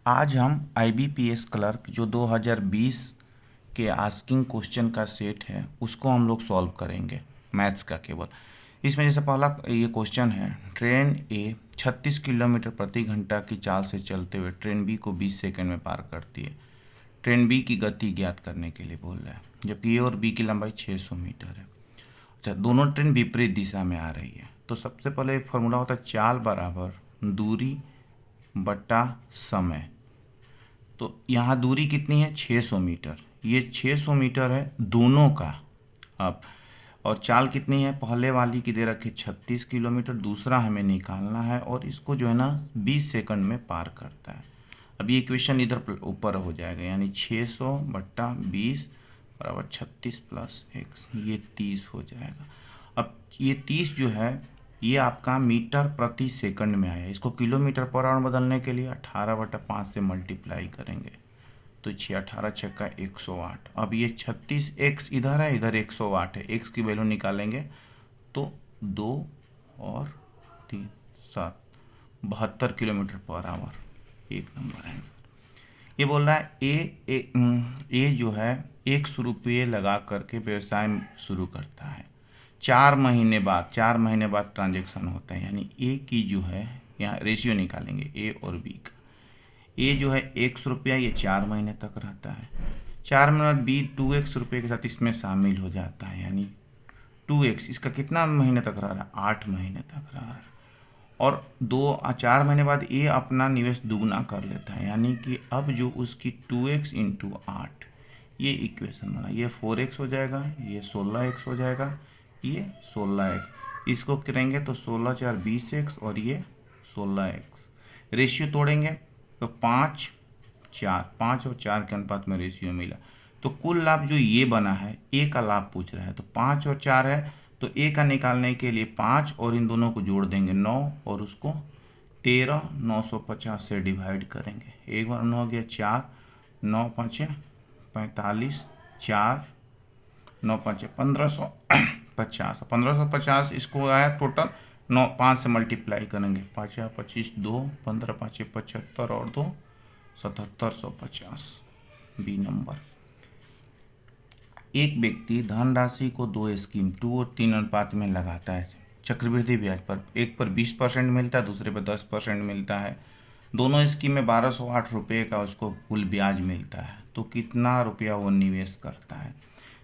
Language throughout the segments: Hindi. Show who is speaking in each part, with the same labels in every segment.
Speaker 1: आज हम IBPS क्लर्क जो 2020 के आस्किंग क्वेश्चन का सेट है उसको हम लोग सॉल्व करेंगे मैथ्स का केवल। इसमें जैसे पहला ये क्वेश्चन है, ट्रेन ए 36 किलोमीटर प्रति घंटा की चाल से चलते हुए ट्रेन बी को 20 सेकंड में पार करती है। ट्रेन बी की गति ज्ञात करने के लिए बोल रहा है, जबकि ए और बी की लंबाई 600 मीटर है। अच्छा, दोनों ट्रेन विपरीत दिशा में आ रही है, तो सबसे पहले एक फॉर्मूला होता है चाल बराबर दूरी बटा समय। तो यहाँ दूरी कितनी है 600 मीटर, ये 600 मीटर है दोनों का। अब और चाल कितनी है, पहले वाली की दे रखी 36 किलोमीटर, दूसरा हमें निकालना है और इसको जो है ना 20 सेकंड में पार करता है। अब ये इक्वेशन इधर ऊपर हो जाएगा, यानी 600 बट्टा 20 बराबर 36 प्लस x, ये 30 हो जाएगा। अब ये 30 जो है ये आपका मीटर प्रति सेकंड में आया, इसको किलोमीटर पर आवर बदलने के लिए 18/5 से मल्टीप्लाई करेंगे तो 18 छक्का 108। अब ये 36x इधर है, इधर 108 है, x की वैल्यू निकालेंगे तो 2 और 3 7 72 किलोमीटर पर आवर। एक नंबर आंसर। ये बोल रहा है ए जो है 100 रुपये लगा करके व्यवसाय शुरू करता है। 4 महीने बाद ट्रांजेक्शन होता है, यानी ए की जो है यहाँ रेशियो निकालेंगे ए और बी का। ए जो है 100 रुपया, ये 4 महीने तक रहता है। 4 महीने बाद बी 2x रुपये के साथ इसमें शामिल हो जाता है, यानी 2x इसका कितना महीने तक रह रहा है, 8 महीने तक रह रहा है। और 4 महीने बाद ये अपना निवेश दुगना कर लेता है, यानी कि अब जो उसकी 2x इंटू 8 ये इक्वेशन बना, ये 4x हो जाएगा, ये 16x हो जाएगा, ये 16x। इसको करेंगे तो 16 4 20x और ये 16x। रेशियो तोड़ेंगे तो 5 और 4 के अनुपात में रेशियो मिला। तो कुल लाभ जो ये बना है, ए का लाभ पूछ रहा है, तो 5 और 4 है, तो ए का निकालने के लिए 5 और इन दोनों को जोड़ देंगे 9 और उसको 13 950 से डिवाइड करेंगे। एक बार 9 हो गया 4, 9 5 45, 4 9 5 1550, 1550 इसको आया टोटल। 9 5 से मल्टीप्लाई करेंगे, 5 25 2 15 5 75 और 2 7750 बी नंबर। एक व्यक्ति धनराशि को 2 स्कीम 2 और 3 अनुपात में लगाता है चक्रवृद्धि ब्याज पर। एक पर 20% मिलता है, दूसरे पर 10% मिलता है। दोनों स्कीम में 1208 रुपये का उसको कुल ब्याज मिलता है, तो कितना रुपया वो निवेश करता है।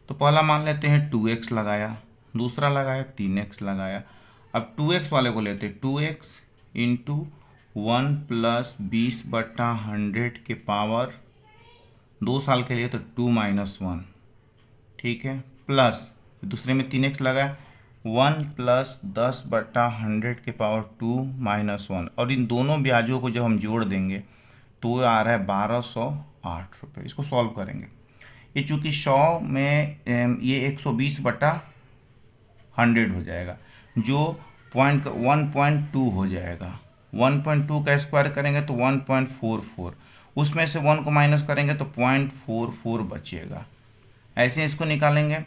Speaker 1: तो पहला मान लेते हैं 2x लगाया, दूसरा लगाया 3x लगाया। अब 2x वाले को लेते हैं, 2x इंटू 1 प्लस 20/100 के पावर 2 साल के लिए, तो 2 माइनस 1, ठीक है, प्लस दूसरे में 3x लगाया 1 प्लस 10/100 के पावर 2 माइनस 1, और इन दोनों ब्याजों को जब हम जोड़ देंगे तो आ रहा है 1208 रुपये। इसको सॉल्व करेंगे, ये चूँकि 100 में ये 120/100 हो जाएगा, जो 1.2 हो जाएगा। 1.2 का स्क्वायर करेंगे तो 1.44, उसमें से 1 को माइनस करेंगे तो 0.44 बचेगा। ऐसे इसको निकालेंगे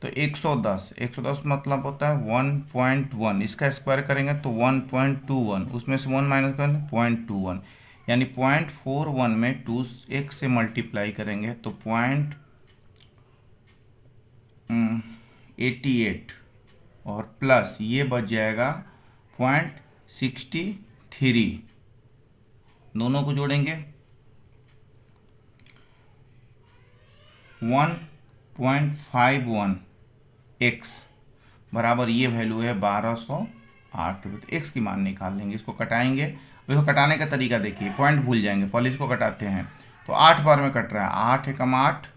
Speaker 1: तो 110 मतलब होता है 1.1, इसका स्क्वायर करेंगे तो 1.21, उसमें से 1 माइनस करेंगे 0.21, यानी 0.41 में 2x से मल्टीप्लाई करेंगे तो 0.88 और प्लस ये बच जाएगा 0.63। दोनों को जोड़ेंगे 1.51 x बराबर ये वैल्यू है 1208 रुपये। तो x की मान निकाल लेंगे, इसको कटाएंगे। इसको कटाने का तरीका देखिए, पॉइंट भूल जाएंगे, पहले इसको कटाते हैं तो 8 बार में कट रहा है, 8 एकम 8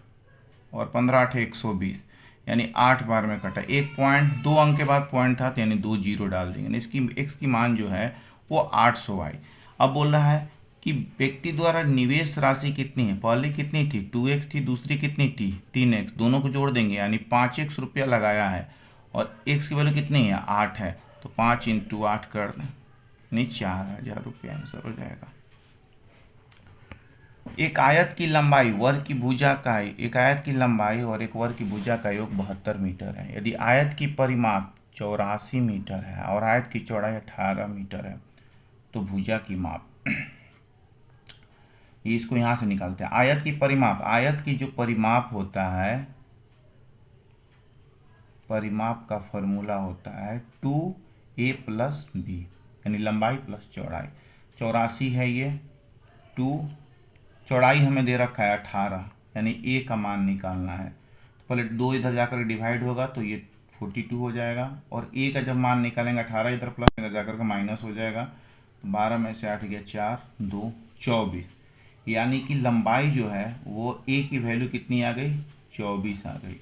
Speaker 1: और 15 8 120, यानी 8 बार में कटा। एक पॉइंट 2 अंक के बाद पॉइंट था, तो यानी 2 जीरो डाल देंगे। इसकी x की मान जो है वो 800 आई। अब बोल रहा है कि व्यक्ति द्वारा निवेश राशि कितनी है, पहले कितनी थी 2x थी, दूसरी कितनी थी 3x, दोनों को जोड़ देंगे यानी 5x रुपया लगाया है और x की वैल्यू कितनी है 8 है, तो 5 इंटू 8 कर दें, नहीं 4000 रुपया आंसर हो जाएगा। एक आयत की लंबाई वर्ग की भुजा का, एक आयत की लंबाई और एक वर्ग की भुजा का योग 72 मीटर है। यदि आयत की परिमाप 84 मीटर है और आयत की चौड़ाई 18 मीटर है, तो भुजा की माप ये इसको यहाँ से निकालते हैं। आयत की परिमाप, आयत की जो परिमाप होता है, परिमाप का फॉर्मूला होता है 2a प्लस बी, यानी लंबाई प्लस चौड़ाई। 84 है ये, 2, चौड़ाई हमें दे रखा है 18, यानी a का मान निकालना है। तो पहले 2 इधर जाकर डिवाइड होगा तो ये 42 हो जाएगा, और a का जब मान निकालेंगे 18 इधर प्लस इधर जाकर के माइनस हो जाएगा। तो 12 में से 8 गया 4, 2, 24, यानी कि लंबाई जो है वो a की वैल्यू कितनी आ गई, 24 आ गई।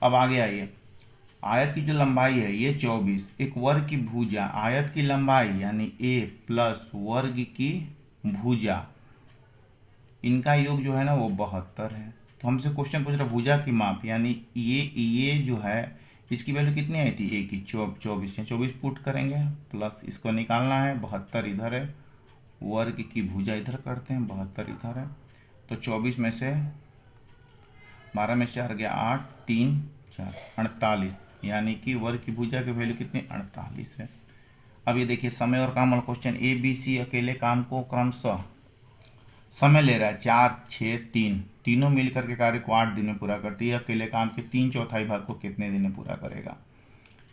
Speaker 1: अब आगे आइए, आयत की जो लंबाई है ये 24, एक वर्ग की भुजा, आयत की लंबाई यानी a प्लस वर्ग की भुजा, इनका योग जो है ना वो 72 है। तो हमसे क्वेश्चन पूछ रहा भुजा की माप, यानी ये जो है इसकी वैल्यू कितनी आई थी, a की 24, या 24 पुट करेंगे, प्लस इसको निकालना है, 72 इधर है, वर्ग की भुजा इधर करते हैं, 72 इधर है। तो 24 में से 12 में से 4 गया 8, 3, 4, 48, यानी कि वर्ग की भुजा की वैल्यू कितनी, 48 है। अब ये देखिए समय और काम वाला क्वेश्चन, ए बी सी अकेले काम को क्रमशः समय ले रहा है 4, 6, 3, तीनों मिलकर के कार्य को 8 दिन में पूरा करती है। अकेले काम के 3/4 भाग को कितने दिन में पूरा करेगा।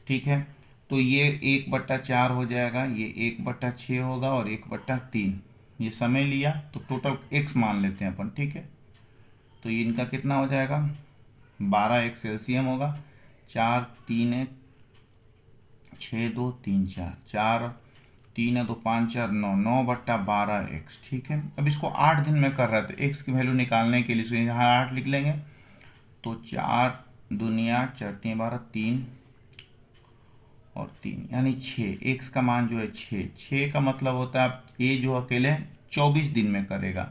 Speaker 1: ठीक है, तो ये 1/4 हो जाएगा, ये 1/6 होगा और 1/3, ये समय लिया तो टोटल x मान लेते हैं अपन। ठीक है, तो ये इनका कितना हो जाएगा, 12 x एलसीएम होगा, 4, 3, 1, 6, 2, 3, 4, 4, 3, 2, 5, 4, 9, 9/12x। ठीक है, अब इसको 8 दिन में कर रहा है तो x की वैल्यू निकालने के लिए इसको यहाँ 8 लिख लेंगे। तो 4 दूनिया 4, 3, 12, 3 और 3 यानी 6, x का मान जो है 6, 6 का मतलब होता है ये जो अकेले 24 दिन में करेगा,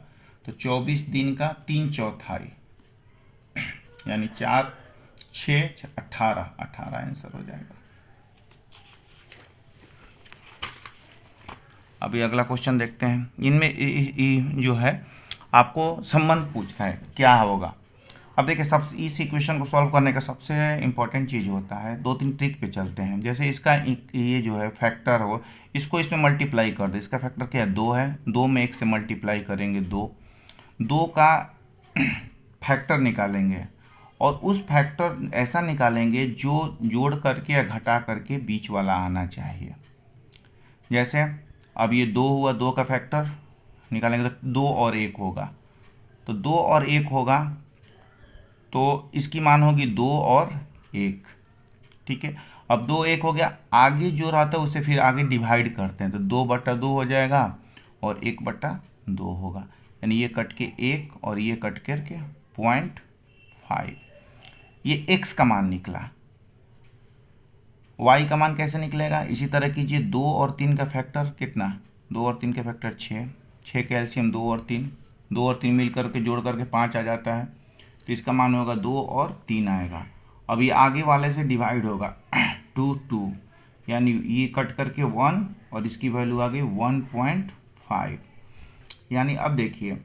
Speaker 1: तो 24 दिन का 3/4, यानी 4, 6, 18, 18 आंसर हो जाएगा। अभी अगला क्वेश्चन देखते हैं। इनमें जो है आपको संबंध पूछा है, क्या होगा। अब देखिए, सब इस इक्वेशन को सॉल्व करने का सबसे इम्पोर्टेंट चीज़ होता है, 2-3 ट्रिक पे चलते हैं। जैसे इसका ये जो है फैक्टर हो, इसको इसमें मल्टीप्लाई कर दे। इसका फैक्टर क्या है, 2 है, 2 में 1 से मल्टीप्लाई करेंगे 2 का फैक्टर निकालेंगे, और उस फैक्टर ऐसा निकालेंगे जो जोड़ करके या घटा करके बीच वाला आना चाहिए। जैसे अब ये 2 हुआ, 2 का फैक्टर निकालेंगे तो 2 और 1 होगा, तो 2 और 1 होगा तो इसकी मान होगी 2 और 1। ठीक है, अब 2, 1 हो गया, आगे जो रहता है उसे फिर आगे डिवाइड करते हैं, तो 2/2 हो जाएगा और 1/2 होगा, यानी ये कट के 1 और ये कट करके 0.5, ये x का मान निकला। y का मान कैसे निकलेगा, इसी तरह कीजिए, 2 और 3 का फैक्टर कितना, 2 और 3 का फैक्टर 6, 6 का एलसीएम 2 और 3, 2 और 3 मिल करके जोड़ करके 5 आ जाता है, तो इसका मान होगा 2 और 3 आएगा। अब ये आगे वाले से डिवाइड होगा 2, यानी ये कट करके 1 और इसकी वैल्यू आ गई 1.5, यानी अब देखिए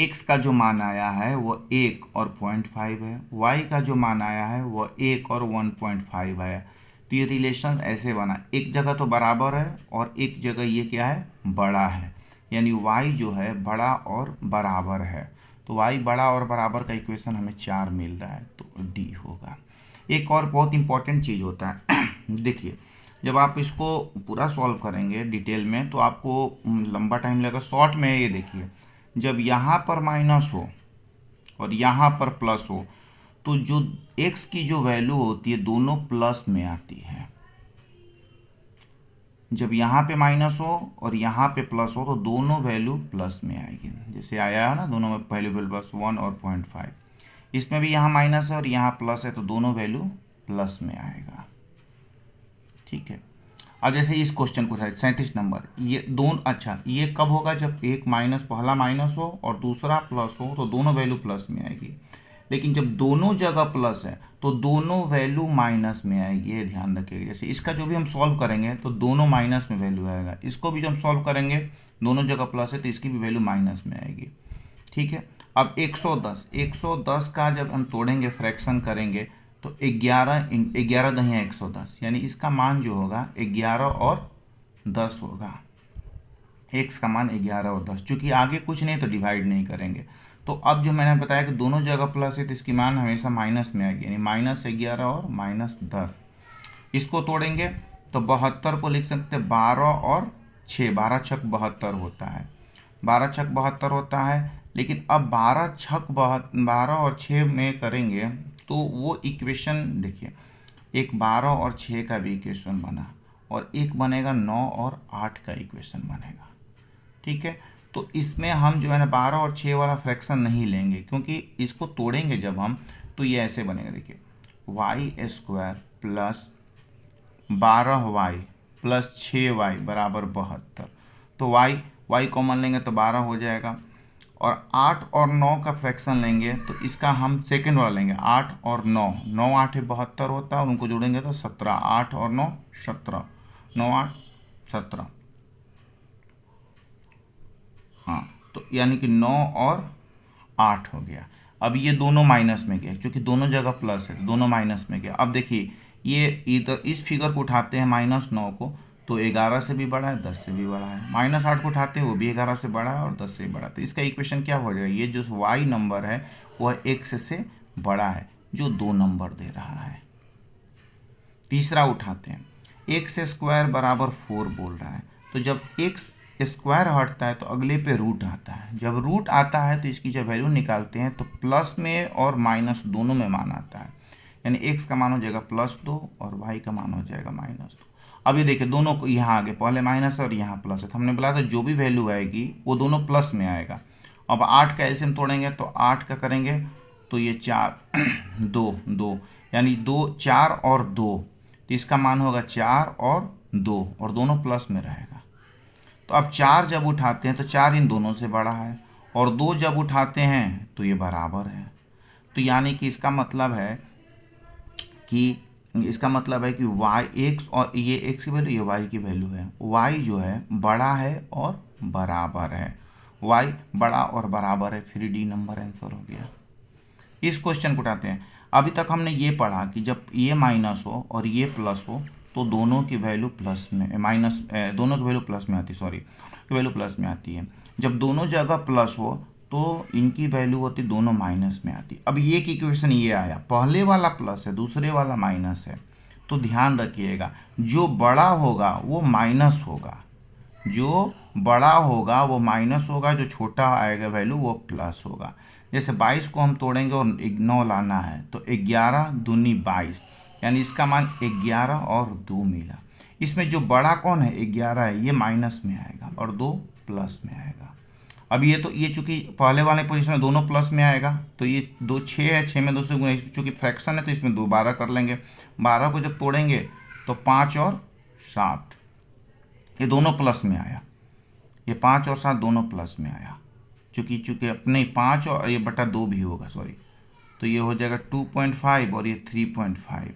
Speaker 1: x का जो मान आया है वो 1 और 0.5 है, y का जो मान आया है वो 1 और 1.5 है। तो ये रिलेशन ऐसे बना, एक जगह तो बराबर है और एक जगह ये क्या है, बड़ा है, यानी y जो है बड़ा और बराबर है। तो y बड़ा और बराबर का इक्वेशन हमें 4 मिल रहा है, तो D होगा। एक और बहुत इंपॉर्टेंट चीज़ होता है देखिए, जब आप इसको पूरा सॉल्व करेंगे डिटेल में तो आपको लंबा टाइम लगेगा। शॉर्ट में ये देखिए, जब यहाँ पर माइनस हो और यहाँ पर प्लस हो तो जो x की जो वैल्यू होती है दोनों प्लस में आती है। जब यहाँ पे माइनस हो और यहाँ पे प्लस हो तो दोनों वैल्यू प्लस में आएगी, जैसे आया है ना, दोनों में वैल्यू प्लस 1 और 0.5। इसमें भी यहाँ माइनस है और यहाँ प्लस है तो दोनों वैल्यू प्लस में आएगा। ठीक है, अब जैसे इस क्वेश्चन को 37 नंबर, ये दोनों, अच्छा ये कब होगा, जब एक माइनस, पहला माइनस हो और दूसरा प्लस हो तो दोनों वैल्यू प्लस में आएगी। लेकिन जब दोनों जगह प्लस है तो दोनों वैल्यू माइनस में आएगी, ये ध्यान रखिएगा। जैसे इसका जो भी हम सॉल्व करेंगे तो दोनों माइनस में वैल्यू आएगा, इसको भी जब हम सॉल्व करेंगे दोनों जगह प्लस है तो इसकी भी वैल्यू माइनस में आएगी। ठीक है, अब 110 का जब हम तोड़ेंगे, फ्रैक्शन करेंगे तो 11 दहिया 110, यानी इसका मान जो होगा 11 और 10 होगा। x का मान 11 और 10, चूँकि आगे कुछ नहीं तो डिवाइड नहीं करेंगे। तो अब जो मैंने बताया कि दोनों जगह प्लस है तो इसकी मान हमेशा माइनस में आएगी, यानी -11 और -10। इसको तोड़ेंगे तो 72 को लिख सकते हैं 12 और 6, 12 छक 72 होता है, 12 छक 72 होता है। लेकिन अब 12 और 6 में करेंगे तो वो इक्वेशन देखिए, एक 12 और 6 का भी इक्वेशन बना और एक बनेगा 9 और 8 का इक्वेशन बनेगा। ठीक है, तो इसमें हम जो है ना 12 और 6 वाला फ्रैक्शन नहीं लेंगे, क्योंकि इसको तोड़ेंगे जब हम तो ये ऐसे बनेगा। देखिए y² plus 12y plus 6y बराबर 72। तो y कॉमन लेंगे तो 12 हो जाएगा, और 8 और 9 का फ्रैक्शन लेंगे तो इसका हम सेकेंड वाला लेंगे, 8 और 9, 9 8 72 होता है, और उनको जोड़ेंगे तो 17, 8 और 9 17, 9 8 17। हाँ, तो यानी कि 9 और 8 हो गया। अब ये दोनों माइनस में गए, क्योंकि दोनों जगह प्लस है, दोनों माइनस में गया। अब देखिए ये इधर इस फिगर को उठाते हैं -9 को, तो 11 से भी बड़ा है, 10 से भी बड़ा है। -8 को उठाते हैं, वो भी 11 से बड़ा है और 10 से भी बड़ा है। तो इसका इक्वेशन क्या हो जाएगा, ये जो y नंबर है वह x से बड़ा है, जो 2 नंबर दे रहा है। तीसरा उठाते हैं, x² बराबर 4 बोल रहा है। तो जब x² हटता है तो अगले पे रूट आता है, जब रूट आता है तो इसकी जब वैल्यू निकालते हैं तो प्लस में और माइनस दोनों में मान आता है, यानी x का मान हो जाएगा +2 और y का मान हो जाएगा -2। अब ये देखिए दोनों को यहाँ आगे पहले माइनस और यहाँ प्लस है, तो हमने बोला था जो भी वैल्यू आएगी वो दोनों प्लस में आएगा। अब 8 का एलसीएम तोड़ेंगे तो 8 का करेंगे तो ये 4 2 2, यानी 2 4 और 2, तो इसका मान होगा 4 और 2, और दोनों प्लस में रहेगा। तो अब 4 जब उठाते हैं तो 4 इन दोनों से बड़ा है, और 2 जब उठाते हैं तो ये बराबर है। तो यानी कि इसका मतलब है कि x और ये x की वैल्यू, ये y की वैल्यू है, y जो है बड़ा है और बराबर है, y बड़ा और बराबर है, फिर डी नंबर आंसर हो गया। इस क्वेश्चन को उठाते हैं। अभी तक हमने ये पढ़ा कि जब ये माइनस हो और ये प्लस हो तो दोनों की वैल्यू प्लस में दोनों की वैल्यू प्लस में आती, सॉरी की वैल्यू प्लस में आती है। जब दोनों जगह प्लस हो तो इनकी वैल्यू होती दोनों माइनस में आती। अब ये की इक्वेशन ये आया, पहले वाला प्लस है दूसरे वाला माइनस है, तो ध्यान रखिएगा जो बड़ा होगा वो माइनस होगा, जो बड़ा होगा वो माइनस होगा, जो छोटा आएगा वैल्यू वो प्लस होगा। जैसे 22 को हम तोड़ेंगे और 9 लाना है तो 11 दूनी 22, यानी इसका मान 11 और 2 मिला। इसमें जो बड़ा कौन है 11 है, ये माइनस में आएगा और 2 प्लस में आएगा। अब ये तो ये चूंकि पहले वाले पोजीशन में दोनों प्लस में आएगा तो ये 2 6 है, 6 में 2 से गुना, चूँकि फ्रैक्शन है तो इसमें 2 12 कर लेंगे। 12 को जब तोड़ेंगे तो 5 और 7, ये दोनों प्लस में आया, ये 5 और 7 दोनों प्लस में आया, चूँकि अपने 5 और ये बटा 2 भी होगा, सॉरी, तो ये हो जाएगा 2.5 और ये 3.5।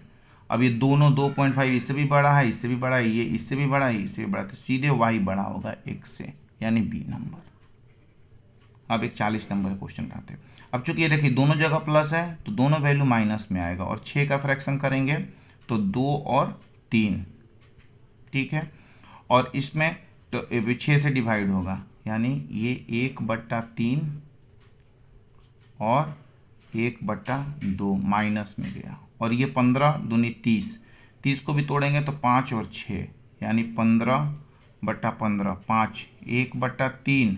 Speaker 1: अब ये दोनों 2.5 इससे भी बड़ा है, इससे भी बड़ा है, ये इससे भी बड़ा है, इससे भी बड़ा है, तो सीधे y बड़ा होगा x से, यानी बी नंबर। अब एक 40 नंबर क्वेश्चन आते हैं। अब चूंकि ये देखिए दोनों जगह प्लस है तो दोनों वैल्यू माइनस में आएगा, और 6 का फ्रैक्शन करेंगे तो 2 और 3, ठीक है, और इसमें तो 6 से डिवाइड होगा, यानी ये 1/3 और 1/2 माइनस में गया, और ये 15 दूनी 30, 30 को भी तोड़ेंगे तो 5 और 6, यानी 15/15, 5 1/3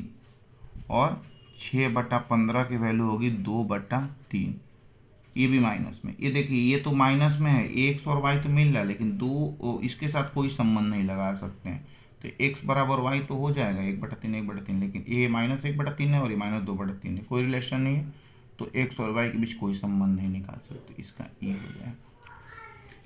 Speaker 1: और 6/15 की वैल्यू होगी 2/3। ये भी माइनस में, ये देखिए ये तो माइनस में है, एक्स और वाई तो मिल रहा है लेकिन दो इसके साथ कोई संबंध नहीं लगा सकते हैं, तो एक्स बराबर वाई तो हो जाएगा 1/3 1/3, लेकिन ये -1/3 है और ये -2/3 है, कोई रिलेशन नहीं है, तो एक्स और वाई के बीच कोई संबंध नहीं निकाल सकते, इसका ये हो जाएगा।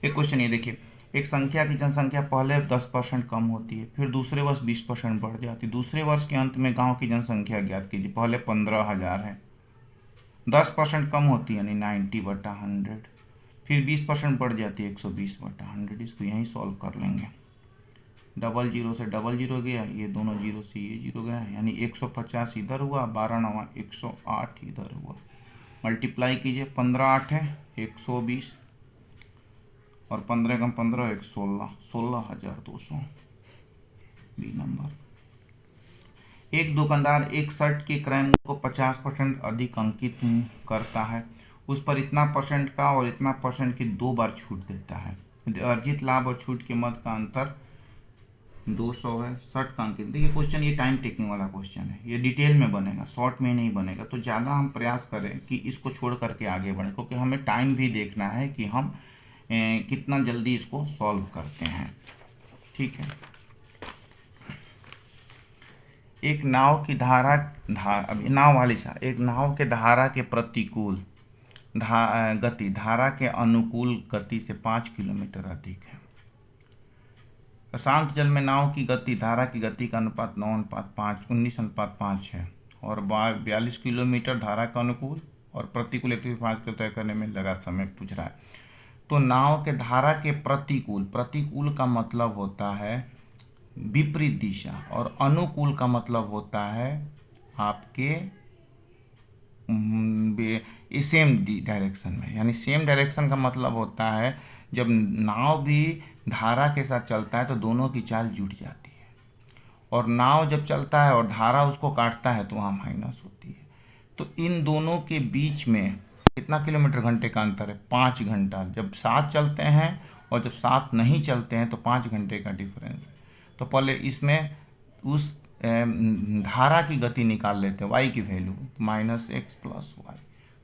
Speaker 1: एक क्वेश्चन ये देखिए, एक संख्या की जनसंख्या पहले 10% कम होती है, फिर दूसरे वर्ष 20% बढ़ जाती है, दूसरे वर्ष के अंत में गांव की जनसंख्या ज्ञात कीजिए। पहले 15,000 है, 10% कम होती है यानी 90/100, फिर 20% बढ़ जाती है 120/100। इसको यहीं सॉल्व कर लेंगे, 00 से 00 गया, ये दोनों 0 से ये 0 गया, यानी 150 इधर हुआ, 12 9 108 इधर हुआ। मल्टीप्लाई कीजिए, 15 8 है 120 और 15 कम 15 1 16, 16,200 बी नंबर। एक दुकानदार एक शर्ट के क्रय मूल्य को 50% अधिक अंकित करता है, उस पर इतना परसेंट का और इतना परसेंट की 2 बार छूट देता है। अर्जित लाभ और छूट के मध्य का अंतर 200 है। शर्ट का अंकित, देखिए क्वेश्चन ये टाइम टेकिंग वाला क्वेश्चन है, ये डिटेल में बनेगा, शॉर्ट में नहीं बनेगा। तो ज़्यादा हम प्रयास करें कि इसको छोड़ करके आगे बढ़ें, क्योंकि हमें टाइम भी देखना है कि हम कितना जल्दी इसको सॉल्व करते हैं। ठीक है, एक नाव की अभी नाव वाली सा एक नाव के धारा के प्रतिकूल गति धारा के अनुकूल गति से 5 किलोमीटर अधिक है। शांत जल में नाव की गति धारा की गति का अनुपात 19:5 है और 42 किलोमीटर धारा का अनुकूल और प्रतिकूल 105 को तय करने में लगा समय पूछ रहा है। तो नाव के धारा के प्रतिकूल का मतलब होता है विपरीत दिशा और अनुकूल का मतलब होता है आपके सेम डायरेक्शन में। यानी सेम डायरेक्शन का मतलब होता है जब नाव भी धारा के साथ चलता है तो दोनों की चाल जुट जाती है, और नाव जब चलता है और धारा उसको काटता है तो वहाँ माइनस होती है। तो इन दोनों के बीच में कितना किलोमीटर घंटे का अंतर है? 5 घंटा। जब साथ चलते हैं और जब साथ नहीं चलते हैं तो 5 घंटे का डिफरेंस है। तो पहले इसमें उस धारा की गति निकाल लेते हैं, वाई की वैल्यू, -x + y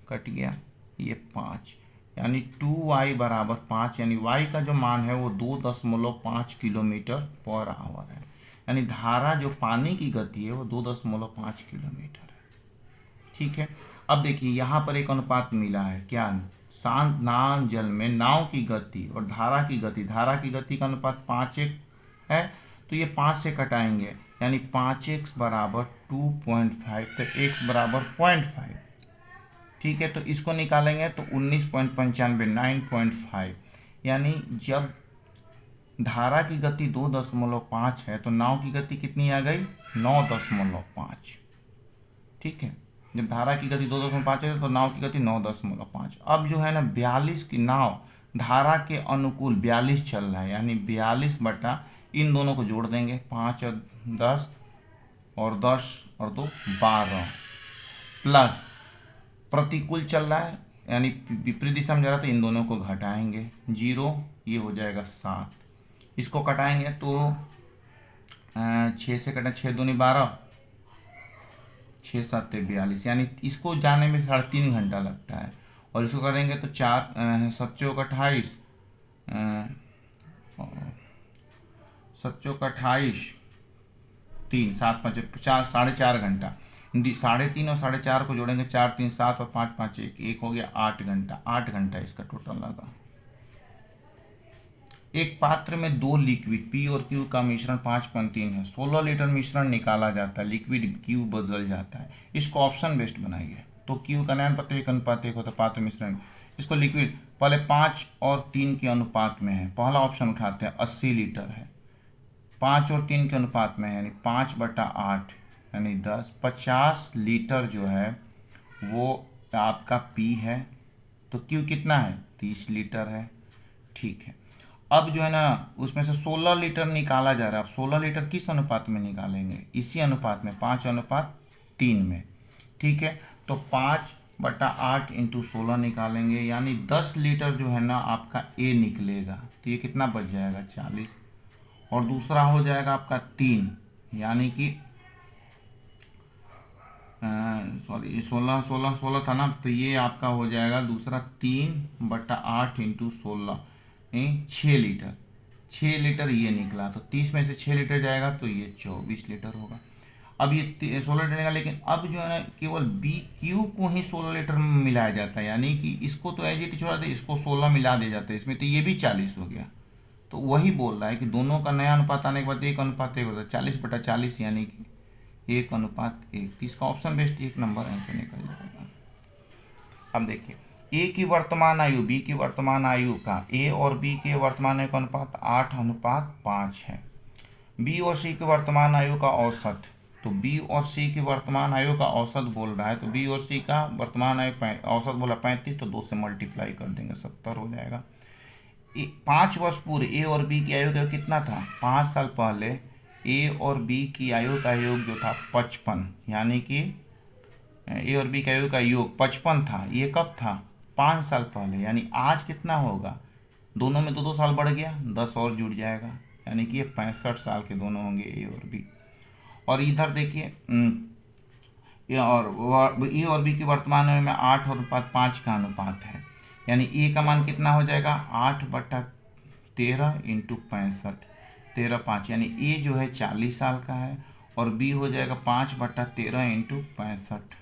Speaker 1: कट गया, ये 5 यानी 2y बराबर 5, यानी y का जो मान है वो 2.5 किलोमीटर पर आवर है। यानी धारा जो पानी की गति है वो 2.5 किलोमीटर है। ठीक है, अब देखिए यहाँ पर एक अनुपात मिला है, क्या? शांत नाव जल में नाव की गति और धारा की गति का अनुपात 5:1 है। तो ये 5 से कटाएंगे, यानी 5x बराबर 2.5, तो x बराबर 0.5। ठीक है, तो इसको निकालेंगे तो 19.95 9.5, यानी जब धारा की गति 2.5 है तो नाव की गति कितनी आ गई? 9.5। ठीक है, जब धारा की गति 2.5 है तो नाव की गति 9.5। अब जो है ना 42 की नाव धारा के अनुकूल 42 चल रहा है, यानी 42 बटा इन दोनों को जोड़ देंगे, 5 और 10 और 10 और 2 12 प्लस प्रतिकूल चल रहा है यानी विपरीत दिशा में जा रहा है तो इन दोनों को घटाएंगे 0, ये हो जाएगा 7। इसको कटाएंगे तो 6 से कटा 6 दूनी 12, 6 7 42, यानी इसको जाने में 3.5 घंटा लगता है। और इसको करेंगे तो 4 7 चौक 28, 3 7 5 4 4.5 घंटा। 3.5 और 4.5 को जोड़ेंगे 4 3 7 और 5 5 1 हो गया 8 घंटा। 8 घंटा इसका टोटल लगा। एक पात्र में 2 लिक्विड पी और क्यू का मिश्रण 5.3 है। 16 लीटर मिश्रण निकाला जाता है, लिक्विड क्यू बदल जाता है। इसको ऑप्शन बेस्ड बनाइए। तो क्यू का न्याय पत्र 1:1 होता है पात्र मिश्रण। इसको लिक्विड पहले 5 और 3 के अनुपात में है। पहला ऑप्शन उठाते हैं, 80 लीटर है, 5 और 3 के अनुपात में है, यानी 5/8 यानी 10। 50 लीटर जो है वो आपका पी है। तो क्यू कितना है? 30 लीटर है। ठीक है, अब जो है ना उसमें से 16 लीटर निकाला जा रहा है। अब 16 लीटर किस अनुपात में निकालेंगे? इसी अनुपात में, 5:3 में। ठीक है, तो 5/8 × 16 निकालेंगे, यानी 10 लीटर जो है ना आपका ए निकलेगा। तो ये कितना बच जाएगा? 40। और दूसरा हो जाएगा आपका 3, यानी कि सॉरी 16 था ना, तो ये आपका हो जाएगा दूसरा 3/8 × 16 6 लीटर। 6 लीटर ये निकला, तो 30 में से 6 लीटर जाएगा तो ये 24 लीटर होगा। अब ये 16 लीटर निकला, लेकिन अब जो है ना केवल बी क्यू को ही 16 लीटर में मिलाया जाता है, यानी कि इसको तो एज इट छोड़ा था, इसको 16 मिला दिया जाता है इसमें, तो ये भी 40 हो गया। तो वही बोल रहा है कि दोनों का नया अनुपात आने के बाद 1:1 होता है, 40/40 यानी कि 1:1। इसका ऑप्शन बेस्ट 1 नंबर आंसर निकल जाएगा। अब देखिए, ए की वर्तमान आयु बी की वर्तमान आयु का ए और बी के वर्तमान आयु का अनुपात 8:5 है। बी और सी की वर्तमान आयु का औसत, तो बी और सी की वर्तमान आयु का औसत बोल रहा है, तो बी और सी का वर्तमान आयु औसत बोला 35, तो 2 से मल्टीप्लाई कर देंगे 70 हो जाएगा। 5 वर्ष पूर्व ए और बी की आयु का कितना था? 5 साल पहले ए और बी की आयु का योग जो था 55, यानी कि ए और बी का आयु का योग 55 था। ये कब था? 5 साल पहले। यानी आज कितना होगा? दोनों में 2-2 साल बढ़ गया, 10 और जुड़ जाएगा, यानी कि ये 65 साल के दोनों होंगे, ए और बी। और इधर देखिए ए और बी की वर्तमान में 8 और 5 का अनुपात है, यानी ए का मान कितना हो जाएगा? 8/13 इंटू 65, 13/5, यानी ए जो है 40 साल का है और बी हो जाएगा 5/13 इंटू 65,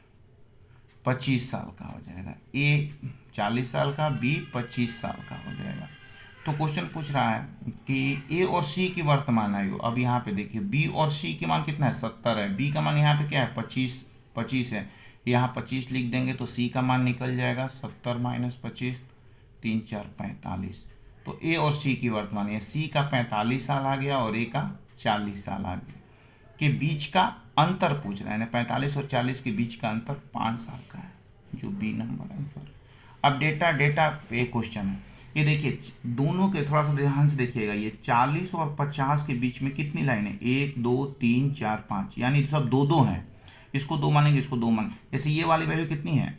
Speaker 1: 25 साल का हो जाएगा। ए 40 साल का, बी 25 साल का हो जाएगा। तो क्वेश्चन पूछ रहा है कि ए और सी की वर्तमान आयु। अब यहाँ पे देखिए बी और सी के मान कितना है? 70 है। बी का मान यहाँ पे क्या है? 25 है। यहाँ 25 लिख देंगे तो सी का मान निकल जाएगा 70 माइनस 25, 3 4 45। तो ए और सी की वर्तमान है, सी का 45 साल आ गया और ए का 40 साल आ गया। के बीच का अंतर पूछ रहा है ना, 45 और 40 के बीच का अंतर 5 साल का है, जो बी नंबर आंसर। अब डेटा एक क्वेश्चन है, ये देखिए दोनों के थोड़ा सा ध्यान से देखिएगा। ये 40 और 50 के बीच में कितनी लाइन है? 1 2 3 4 5, यानी सब 2-2 हैं। इसको 2 मानेंगे, इसको 2 मानेंगे। जैसे ये वाली वैल्यू कितनी है?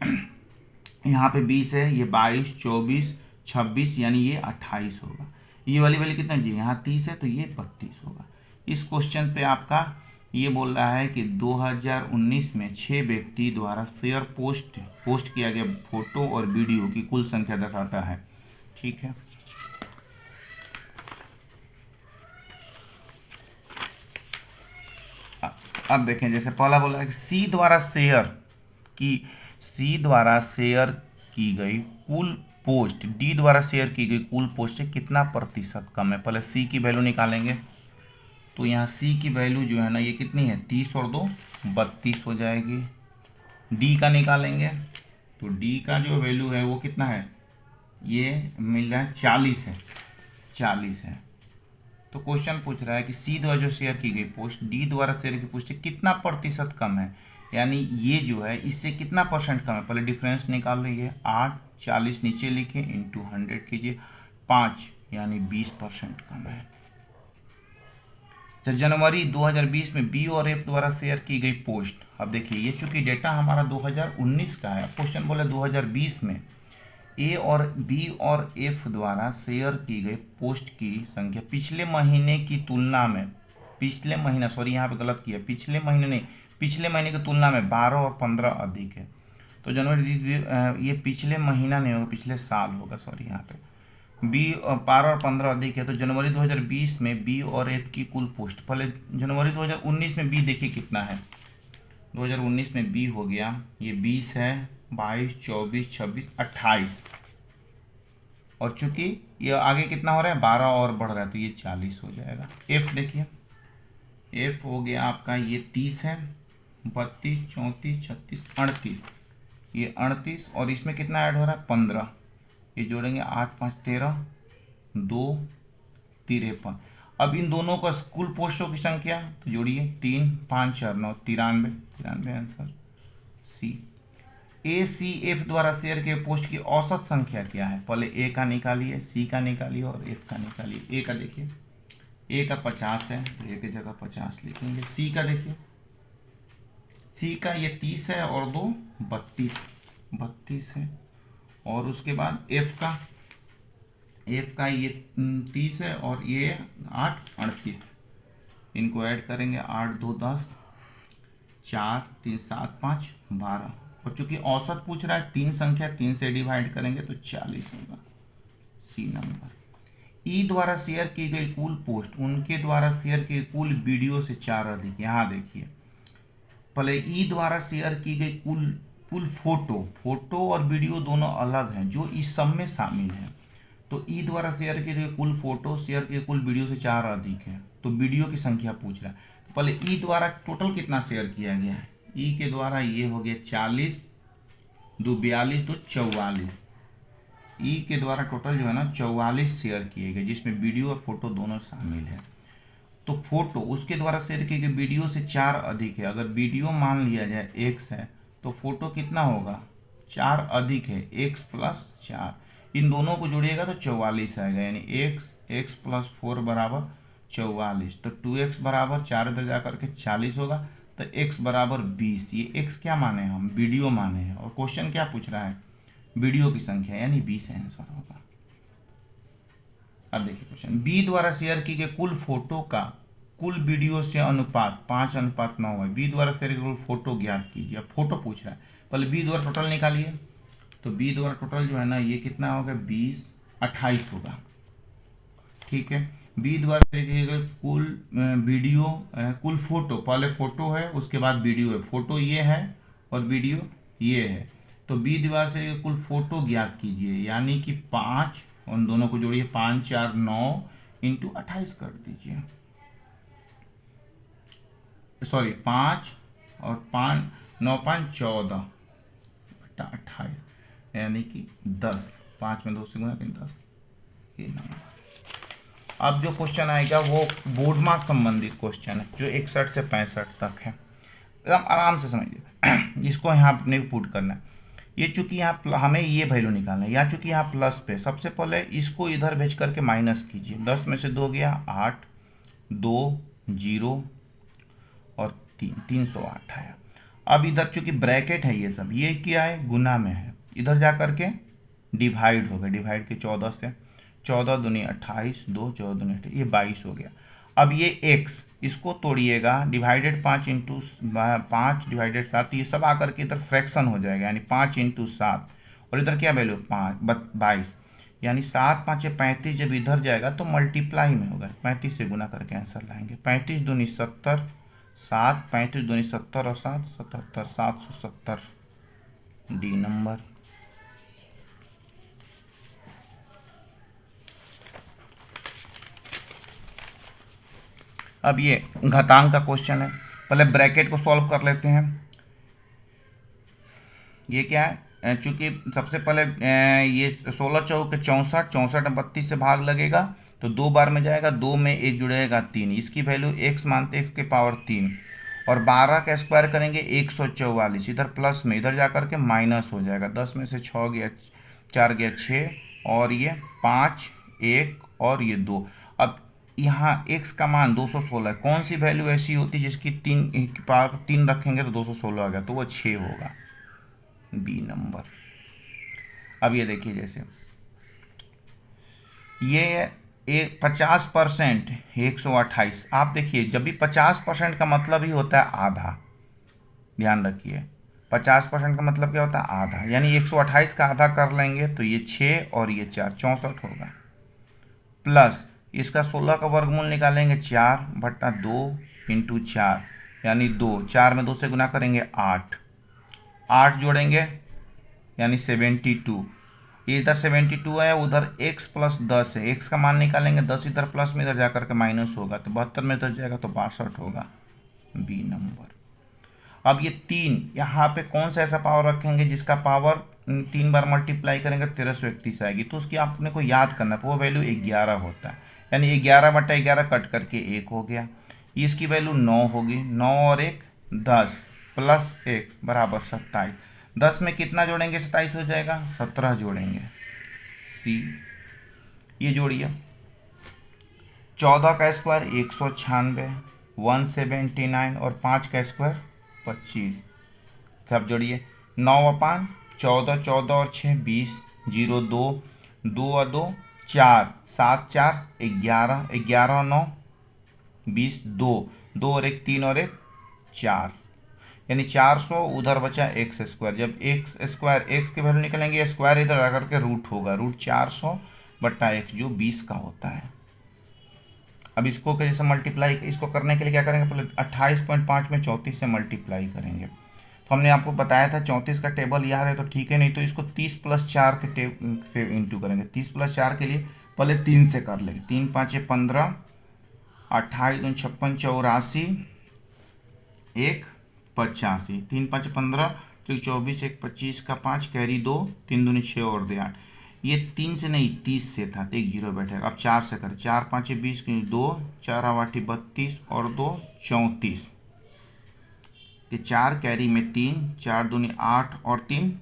Speaker 1: यहाँ पे 20 है, ये 22 24 26, यानी ये 28 होगा। ये वाली वैल्यू कितना है? यहाँ 30 है तो ये 32 होगा। इस क्वेश्चन पे आपका ये बोल रहा है कि 2019 में 6 व्यक्ति द्वारा शेयर पोस्ट किया गया फोटो और वीडियो की कुल संख्या दर्शाता है। ठीक है, अब देखें, जैसे पहला बोला है कि सी द्वारा शेयर की गई कुल पोस्ट डी द्वारा शेयर की गई कुल पोस्ट से कितना प्रतिशत कम है। पहले सी की वैल्यू निकालेंगे, तो यहाँ सी की वैल्यू जो है ना, ये कितनी है? 30 और 2 32 हो जाएगी। डी का निकालेंगे तो डी का जो वैल्यू है वो कितना है? ये मिल रहा है 40 है, 40 है। तो क्वेश्चन पूछ रहा है कि सी द्वारा जो शेयर की गई पोस्ट डी द्वारा शेयर की पोस्ट से कितना प्रतिशत कम है, यानी ये जो है इससे कितना परसेंट कम है। पहले डिफरेंस निकाल लीजिए, 8 40 नीचे लिखे इंटू 100 कीजिए, 5 यानी 20% कम है। तो जनवरी 2020 में बी और एफ द्वारा शेयर की गई पोस्ट। अब देखिए ये चूंकि डेटा हमारा 2019 का है, क्वेश्चन बोले 2020 में ए और बी और एफ द्वारा शेयर की गई पोस्ट की संख्या पिछले महीने की तुलना में, पिछले महीना सॉरी यहाँ पे गलत किया, पिछले महीने नहीं, पिछले महीने की तुलना में 12 और 15 अधिक है। तो जनवरी ये पिछले महीना नहीं होगा, पिछले साल होगा, सॉरी यहाँ पे बी 12 और 15 अधिक है। तो जनवरी 2020 में बी और एफ की कुल पोस्ट, पहले जनवरी 2019 में बी देखिए कितना है। 2019 में बी हो गया, ये 20 है, 22 24 26 28, और चूंकि ये आगे कितना हो रहा है? 12 और बढ़ रहा है तो ये 40 हो जाएगा। एफ देखिए, एफ हो गया आपका ये 30 है, 32 34 36 38, ये 38, और इसमें कितना ऐड हो रहा है? 15, ये जोड़ेंगे 8 5 13 2 53। अब इन दोनों का कुल पोस्टों की संख्या तो जोड़िए, 3 5 4 9 93 आंसर सी। ए सी एफ द्वारा शेयर के पोस्ट की औसत संख्या क्या है? पहले ए का निकालिए, सी का निकालिए और एफ का निकालिए। ए का देखिए, ए का 50 है तो ए की जगह 50 लिखेंगे। सी का देखिए, सी का ये 30 है और 2 32 है। और उसके बाद एफ का ये 30 है और ये 8 38, इनको ऐड करेंगे, 8 2 10, 4 3 7 5 12, और चूंकि औसत पूछ रहा है 3 संख्या 3 से डिवाइड करेंगे तो 40 होगा, सी नंबर। ई द्वारा शेयर की गई कुल पोस्ट उनके द्वारा शेयर की कुल वीडियो से 4 अधिक। यहाँ देखिए, पहले ई द्वारा शेयर की गई कुल फोटो और वीडियो दोनों अलग हैं जो इस सब में शामिल है। तो ई द्वारा शेयर की गई कुल फोटो शेयर की कुल वीडियो से 4 अधिक है, तो वीडियो की संख्या पूछ रहा है। तो पहले ई द्वारा टोटल कितना शेयर किया गया है? ई के द्वारा ये हो गया 40 2 42 2 44, ई के द्वारा टोटल जो है ना 44 शेयर किए गए, जिसमें वीडियो और फोटो दोनों शामिल है। तो फोटो उसके द्वारा शेयर किए गए वीडियो से 4 अधिक है। अगर वीडियो मान लिया जाए x है तो फोटो कितना होगा? 4 अधिक है, x + 4, इन दोनों को जोड़िएगा तो 44 आएगा, यानी x + 4 बराबर 44, तो 2x बराबर 4 इधर जा करके 40 होगा, तो x बराबर 20। ये x क्या माने हैं हम, वीडियो माने हैं, और क्वेश्चन क्या पूछ रहा है, वीडियो की संख्या, यानी 20 आंसर होगा। अब देखिए क्वेश्चन, बी द्वारा शेयर की गई कुल फोटो का कुल वीडियो से अनुपात 5:9 है। बी द्वारा शेयर की कुल फोटो ज्ञात कीजिए। अब फोटो पूछ रहा है, पहले बी द्वारा टोटल निकालिए। तो बी द्वारा टोटल जो है ना, ये कितना होगा, 20, 28 होगा। ठीक है, बी द्वारा शेयर की गई कुल वीडियो, कुल फोटो, पहले फोटो है उसके बाद वीडियो है, फोटो ये है और वीडियो ये है। तो बी द्वारा से कुल फोटो ज्ञात कीजिए, यानी कि 5, उन दोनों को जोड़िए, 5 4 9 इंटू 28 कर दीजिए। सॉरी, 5 और 5 9 5 14 बटा 28, यानी कि 10। 5 में 2 से गुणा करें 10, ये नंबर। अब जो क्वेश्चन आएगा वो बोर्ड मास संबंधित क्वेश्चन है, जो 61 से 65 तक है। एकदम आराम से समझिए। इसको यहाँ अपने पुट करना है। ये चूंकि यहाँ हमें ये वैल्यू निकालना है, या चूंकि यहाँ प्लस पे, सबसे पहले इसको इधर भेज करके माइनस कीजिए। 10 में से 2 गया 8, 2 0 और 3, 308 आया। अब इधर चूंकि ब्रैकेट है, ये सब ये क्या है, गुना में है, इधर जा करके डिवाइड हो गया, डिवाइड के 14 से, 14 दूनी 28, 2 14 दूनी 28, ये 22 हो गया। अब ये x, इसको तोड़िएगा, डिवाइडेड 5 इंटू 5 डिवाइडेड 7, ये सब आकर के इधर फ्रैक्शन हो जाएगा, यानी 5 इंटू 7, और इधर क्या वैल्यू 22, यानी 7 5 35। जब इधर जाएगा तो मल्टीप्लाई में होगा, 35 से गुना करके आंसर लाएंगे। 35 दूनी 70, 7 35 दूनी 70 और 7 77, 770 डी नंबर। अब ये घातांक का क्वेश्चन है, पहले ब्रैकेट को सॉल्व कर लेते हैं। ये क्या है, चूंकि सबसे पहले ये 16 चौक 64, 64 में 32 से भाग लगेगा तो 2 बार में जाएगा, 2 में 1 जुड़ेगा 3, इसकी वैल्यू x मानते x के पावर 3, और 12 का स्क्वायर करेंगे 144, इधर प्लस में, इधर जा करके माइनस हो जाएगा। 10 में से 6 गया, 4 गया 6, और ये 5 1 और ये 2। अब यहाँ x का मान 216 है। कौन सी वैल्यू ऐसी होती है जिसकी 3 रखेंगे तो 216 आ गया, तो वो 6 होगा, बी नंबर। अब ये देखिए, जैसे ये 50% 128। आप देखिए, जब भी 50% का मतलब ही होता है आधा, ध्यान रखिए, 50% का मतलब क्या होता है, आधा, यानी 128 का आधा कर लेंगे तो ये 6 और ये 4, 64 होगा। प्लस इसका 16 का वर्गमूल निकालेंगे, 4 बटा 2 इंटू 4, यानी 2, 4 में 2 से गुना करेंगे 8, 8 जोड़ेंगे यानी 72, इधर 72 है, उधर x प्लस 10 है, x का मान निकालेंगे, 10 इधर प्लस में, इधर जाकर के माइनस होगा, तो 72 में इधर जाएगा तो 62 होगा, बी नंबर। अब ये 3 यहाँ पे कौन सा ऐसा पावर रखेंगे जिसका पावर 3 बार मल्टीप्लाई करेंगे 1331 आएगी, तो उसकी आपने को याद करना है, वो वैल्यू 11 होता है, यानी 11 बटा 11 कट करके 1 हो गया। इसकी वैल्यू 9 होगी, 9 और 1 10 प्लस 1 बराबर 27। 10 में कितना जोड़ेंगे 27 हो जाएगा, 17 जोड़ेंगे, सी। ये जोड़िए, 14 का स्क्वायर 196, 179, और 5 का स्क्वायर 25, सब जोड़िए, 9/14, 14 और 6 20, 0 2, 2 और 2 4, 7 4 11, 11 और 9 20, 2 2 और 1 3 और 1 4, यानी 400। उधर बचा एक्स स्क्वायर, जब एक्स स्क्वायर एक्स की वैल्यू निकलेंगे, स्क्वायर इधर आकर के रूट होगा, रूट 400 बटा एक्स, जो 20 का होता है। अब इसको कैसे मल्टीप्लाई, इसको करने के लिए क्या करेंगे, पहले 28.5 में 34 से मल्टीप्लाई करेंगे। तो हमने आपको बताया था 34 का टेबल याद है तो ठीक है, नहीं तो इसको 30 + 4 के से इंटू करेंगे। 30 + 4 के लिए पहले 3 से कर लेंगे, 3 5 15, 28 2 56 84, 1 85, 3 5 15, तो 24 1 25 का 5 कैरी 2, 3 दूनी 6 और 2 8, ये 3 से नहीं 30 से था तो 1 0 बैठेगा। अब 4 से करें, 4 5 20 2, 4 8 32 और 2 34, कि 4 कैरी में 3, 4 दूनी 8 और 3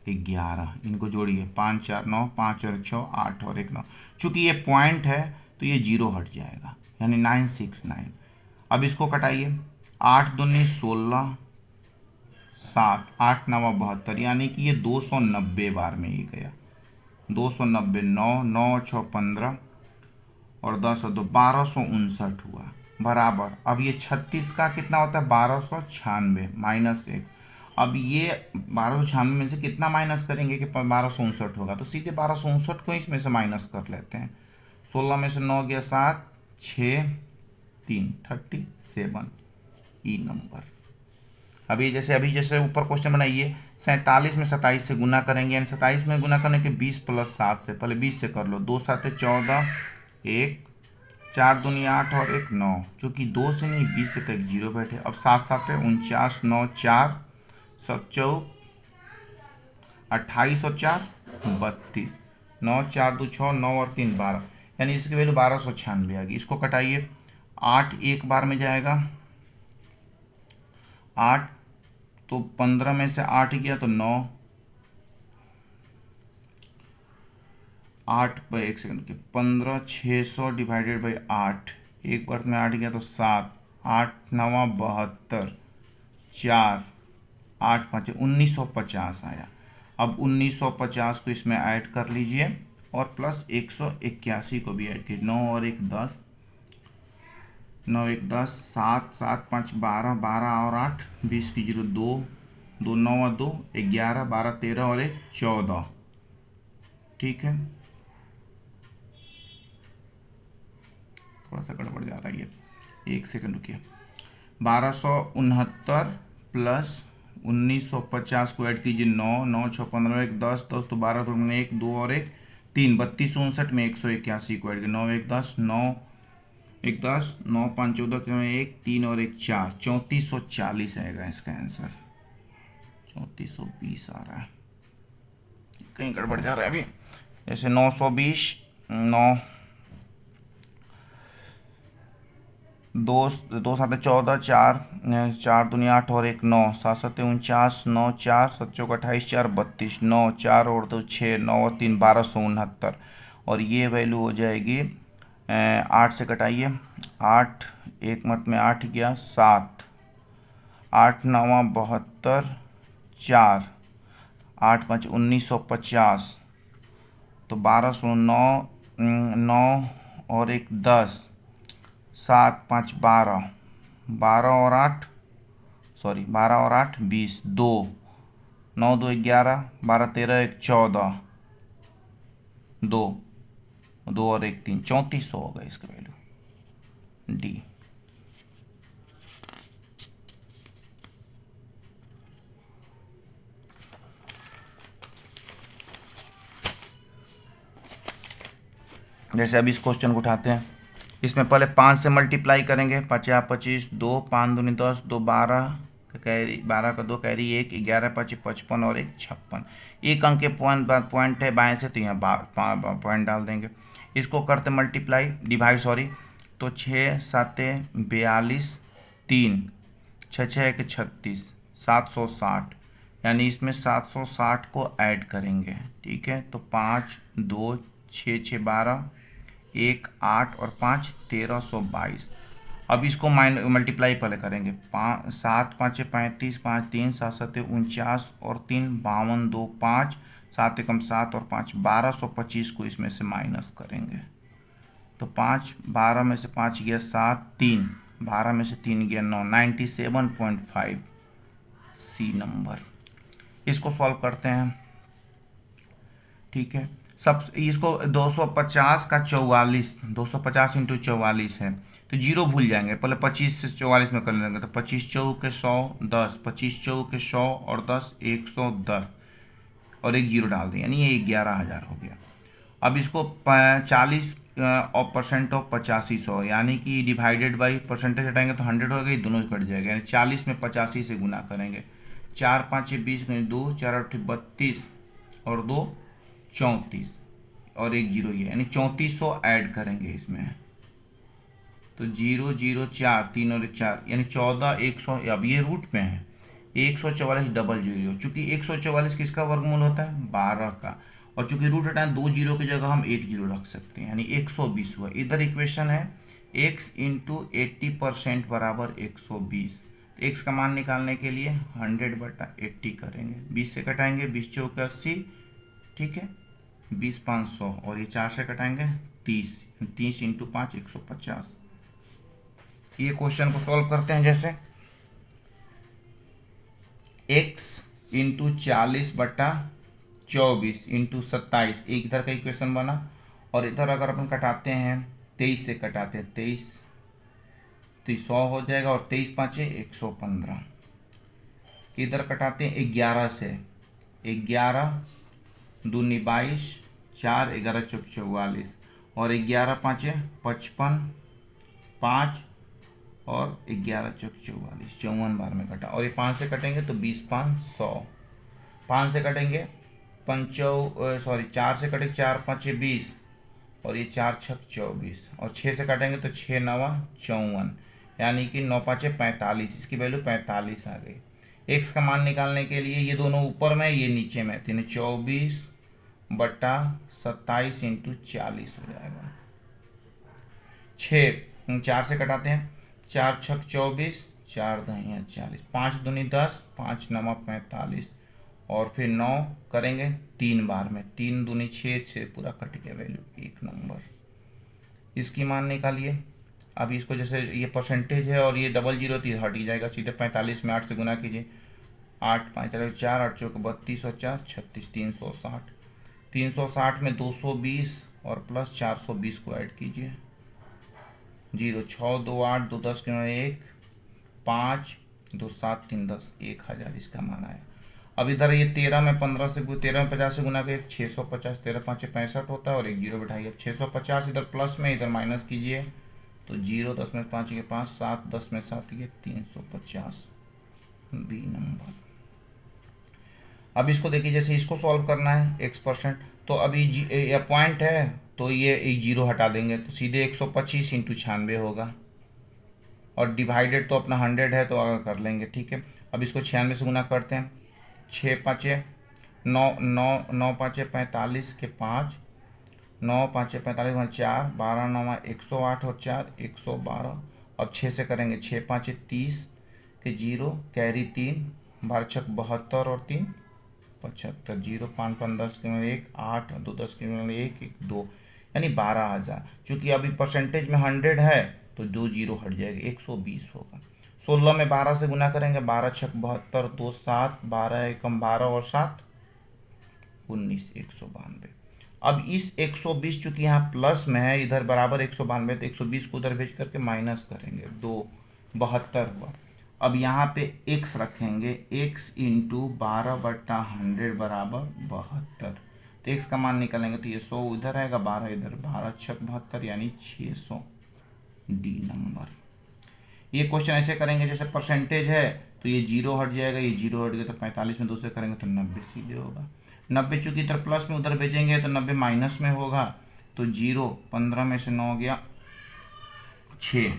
Speaker 1: 11, इनको जोड़िए, 5 4 9, 5 और 6 8 और 1 9। चूंकि ये पॉइंट है तो ये 0 हट जाएगा, यानी 969। अब इसको कटाइए, 8 दूनी 16, 7, 8 9 72, यानी कि ये 290 बार में ही गया। 290, 9 9 6 15 और 10 और 2 1259 हुआ बराबर। अब ये 36 का कितना होता है, 1296 माइनस एक्स। अब ये 1296 में से कितना माइनस करेंगे कि 1259 होगा, तो सीधे 1259 को इसमें से माइनस कर लेते हैं। 16 में से 9 गया 7, 6 3 37 ई नंबर। अभी जैसे ऊपर क्वेश्चन बनाइए, 47 में 27 से गुना करेंगे, यानी 27 में गुना करने के 20 + 7 से, पहले 20 से कर लो। 2 7 14, 1 4 दूनी 8 और 1 9, चूँकि 2 से नहीं 20 से तो एक 0 बैठे। अब 7 7 है 49, 9 4 7 4 28 और 4 32, 9 4 2 6 9 और 3 12, यानी इसकी वैल्यू 1296 आ गई। इसको कटाइए, 8 एक बार में जाएगा 8, तो 15 में से 8 गया तो 9, 8 पर 1 सेकंड के 15, 600 डिवाइडेड बाई 8, एक बार में 8 गया तो 7, 8 9 72, 4 8 5 1950 आया। अब 1950 को इसमें ऐड कर लीजिए और प्लस 181 को भी ऐड कीजिए। 9 और 1 10, 9 1 10, 7 7 5 12, 12 और 8 20 की 0 2 2 9 और 2 11, 12 13 और 1 14, ठीक है। थोड़ा सा गड़बड़ जा रहा है ये, एक सेकंड रुकिए। 1269 प्लस 1950 को ऐड कीजिए, 9 9 6 15 1 10 10 तो 12 तो 1 2 और 1 3 32 59 में 181 को ऐड किया। 9 1 10 9 1 10 9 5 14 के में 1 3 और 1 4 3440 आएगा इसका आंसर। 3420 आ रहा है, कहीं गड़बड़ जा रहा है अभी। जैसे 920 9 2 2 7 14, 4 4 दूनी 8 और 1 9, 7 7 49, 9 4 7 चौक 28 4 32, 9 4 और 2 6 9 और 3 1269, और ये वैल्यू हो जाएगी 8 से कटाइए, 8 एक मत में 8 गया 7, 8 9 72, 4 8 5 1950, तो 1209 9 और 1 10, 7 5 12, 12 और 8 सॉरी 12 और 8 20, 2 9 2 11, 12 13 1 14, 2 2 और 1 3 3400 होगा इसका वैल्यू डी। जैसे अभी इस क्वेश्चन को उठाते हैं, इसमें पहले 5 से मल्टीप्लाई करेंगे, 50 25 2 5 दूनी 10 2 12 कैरी 12 का 2 कैरी 1 11 5 55 और 1 56, एक अंक के पॉइंट है बाएं से, तो यहाँ पॉइंट डाल देंगे। इसको करते मल्टीप्लाई डिवाइड सॉरी, तो 6 7 42 3 6 6 1 36 760, यानी इसमें 760 को ऐड करेंगे, ठीक है। तो 5 2 6 6 12 1 8 और 5 1322। अब इसको मल्टीप्लाई पहले करेंगे, 7 5 35 5 3 7 7 49 और 3 52 2 5 7 एकम 7 और 5 1225 को इसमें से माइनस करेंगे, तो 5 12 में से 5 गया 7 3 12 में से 3 गया 9 97.5 सी नंबर। इसको सॉल्व करते हैं, ठीक है। सब इसको 250 का 44, 250 इंटू 44 है, तो जीरो भूल जाएंगे, पहले 25 से 44 में कर लेंगे, तो 25 चौक के 100 10, 25 चौक के 100 और 10 110 और एक जीरो डाल दें, यानी ये 11,000 हो गया। अब इसको 40 % ऑफ 8500, यानी कि डिवाइडेड बाई परसेंटेज हटाएंगे तो 100 हो गई, दोनों कट जाएगा, यानी 40 में 85 से गुना करेंगे। 4 5 20 2 4 8 32 और 2 34 और एक जीरो ये, यानी 3400 ऐड करेंगे इसमें, तो 0 0 4 3 और 4, यानी 14 100। अब ये रूट में है 144 डबल जीरो, चूंकि 144 किसका वर्गमूल होता है 12 का, और चूंकि रूट हटाएं 2 जीरो की जगह हम 1 जीरो रख सकते हैं, यानी 120 हुआ। इधर इक्वेशन है x इंटू 80% बराबर 120। तो x का मान निकालने के लिए 100/80 करेंगे, 20 से कटाएंगे, 20 चौके 80, ठीक है, 20 500, और ये 4 से कटाएंगे 30, 30 इंटू 5 150। ये क्वेश्चन को सॉल्व करते हैं। जैसे x इंटू 40/24 इंटू 27, एक इधर का इक्वेशन बना, और इधर अगर अपन कटाते हैं 23 से कटाते हैं 23 तो 100 हो जाएगा, और 23 5 115। इधर कटाते हैं 11 से, 11 दूनी 22, 4 11 चौक 44, और 11 5 55, 5 और 11 चौक 44, 54 बार में कटा, और ये 5 से कटेंगे तो 20 5 100, 5 से कटेंगे 4 से कटेंगे 4 5 20, और ये 4 6 24, और 6 से काटेंगे तो 6 9 54, यानी कि 9 5 45, इसकी वैल्यू 45 आ गई। एक्स का मान निकालने के लिए ये दोनों ऊपर में, ये नीचे में, तो 24/27 इंटू 40 हो जाएगा। 4 से कटाते हैं, 4 6 24, 4 2 40, 5 दूनी 10, 5 9 45, और फिर 9 करेंगे 3 बार में, 3 दूनी 6, 6 पूरा कट गया, वैल्यू 1 नंबर। इसकी मान निकालिए। अब इसको जैसे ये परसेंटेज है और ये डबल जीरो थी, हट ही जाएगा, सीधे 45 में 8 से गुना कीजिए, 8 5 4 8 चौक 32 और 4 36, 360। 360 में 220 और प्लस 420 को ऐड कीजिए, 0 6 2 8 2 10 के 1 5 2 7 3 10, 1000 इसका मान आया। अब इधर ये 13 में 15 से 13 में 50 से गुना के 650, 13 5 65 होता है, और 1 जीरो बैठाइए। 650 इधर प्लस में, इधर माइनस कीजिए, तो 0 10 में 5 के 5, 7 10 में 7 के 350, बी नंबर। अब इसको देखिए, जैसे इसको सॉल्व करना है x%, तो अभी ये पॉइंट है तो ये एक जीरो हटा देंगे, तो सीधे 125 इंटू 96 होगा, और डिवाइडेड तो अपना 100 है तो आगे कर लेंगे, ठीक है। अब इसको 96 से गुना करते हैं, 6 5 9 9 9 5 45 के 5, 9 5 45 4, 12 9 108 और 4 112। अब 6 से करेंगे, 6 5 30 के 0, कैरी 3, 12 6 72 और 3 75, 0 5 5 10 के 1 8 2 10 के 1 1 2, यानी 12,000। चूँकि अभी परसेंटेज में 100 है तो 2 जीरो हट जाएगा, 120 होगा। 16 में 12 से गुना करेंगे, 12 6 72, 2 7, 12 एकम 12 और 7 19, 192। अब इस 120 चूँकि यहाँ प्लस में है, इधर बराबर 192, तो 120 को उधर भेज करके माइनस करेंगे, 2 72 हुआ। अब यहाँ पे x रखेंगे, x इंटू 12/100 बराबर 72, तो x का मान निकालेंगे तो ये 100 इधर आएगा, 12 इधर, 12 6 72, यानी 600, डी नंबर। ये क्वेश्चन ऐसे करेंगे, जैसे परसेंटेज है तो ये जीरो हट जाएगा, ये जीरो हट गया, तो 45 में 2 से करेंगे तो 90 सीधे होगा। 90 चूँकि इधर प्लस में उधर भेजेंगे तो 90 माइनस में होगा, तो 0 15 में से 9 गया 6,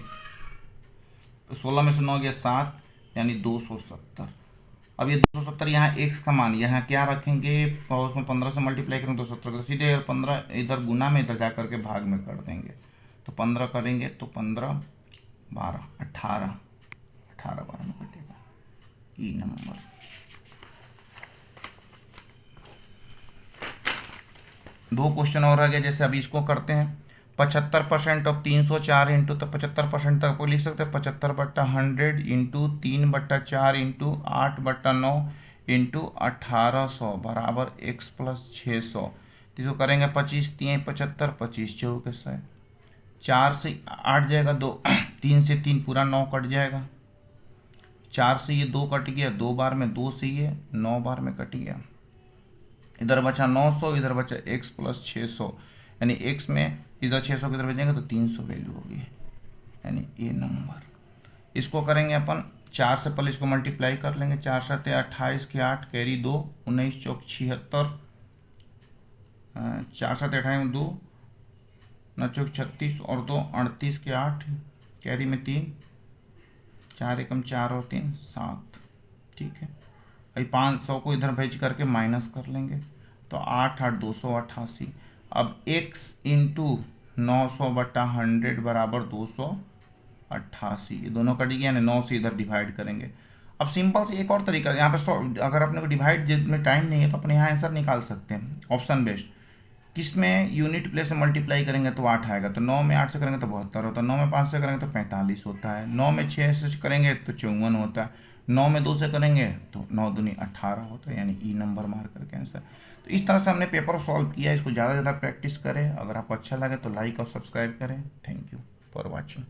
Speaker 1: 16 में से 9 गया 7, यानी 270। अब ये 270 यहाँ x का मान, यहाँ क्या रखेंगे, और उसमें 15 से मल्टीप्लाई करेंगे 270 को, सीधे 15 इधर गुना में, इधर जा करके भाग में कर देंगे, तो 15 करेंगे तो 15 12 18, 18 12 में कटेगा, ई नंबर। दो क्वेश्चन और आ गया, जैसे अभी इसको करते हैं। 75% ऑफ 304 इंटू, तो 75% तक लिख सकते हैं, 75/100 इंटू 3/4 इंटू 8/9 इंटू 1800 बराबर x प्लस 600। इसको करेंगे 25 3 75, 25 चौके 100, 4 से 8 जाएगा 2, 3 से 3 पूरा 9 कट जाएगा, 4 से ये 2 कट गया, 2 बार में 2 से ये 9 बार में कट गया, इधर बचा 900, इधर बचा x प्लस 600, यानी x में इधर 600 की तरफ भेजेंगे तो 300 वैल्यू होगी, यानी ए नंबर। इसको करेंगे अपन 4 से पहले इसको मल्टीप्लाई कर लेंगे, 4 7 28 के 8, कैरी 2, 19 चौक 76, 4 7 28 में 2 9 चौक 36 और 2 38 के 8, कैरी में 3, 4 एकम 4 और 3 7, ठीक है। अभी 500 को इधर भेज करके माइनस कर लेंगे, तो 8×8 = 288। अब x इंटू 900/100 बराबर 288, ये दोनों कट गया ना, 9 से इधर डिवाइड करेंगे। अब सिंपल से एक और तरीका यहाँ पे अगर अपने को डिवाइड में टाइम नहीं है तो अपने यहाँ आंसर निकाल सकते हैं ऑप्शन बेस्ड। किसमें यूनिट प्लेस में मल्टीप्लाई करेंगे तो 8 आएगा, तो 9 में 8 से करेंगे तो 72 होता है, 9 में 5 से करेंगे तो 45 होता है, 9 में 6 से करेंगे तो 54 होता है, 9 में 2 से करेंगे तो 9 दूनी 18 होता है, यानी ई नंबर मार करके आंसर। तो इस तरह से हमने पेपर सॉल्व किया। इसको ज़्यादा से ज़्यादा प्रैक्टिस करें। अगर आपको अच्छा लगे तो लाइक और सब्सक्राइब करें। Thank you for watching.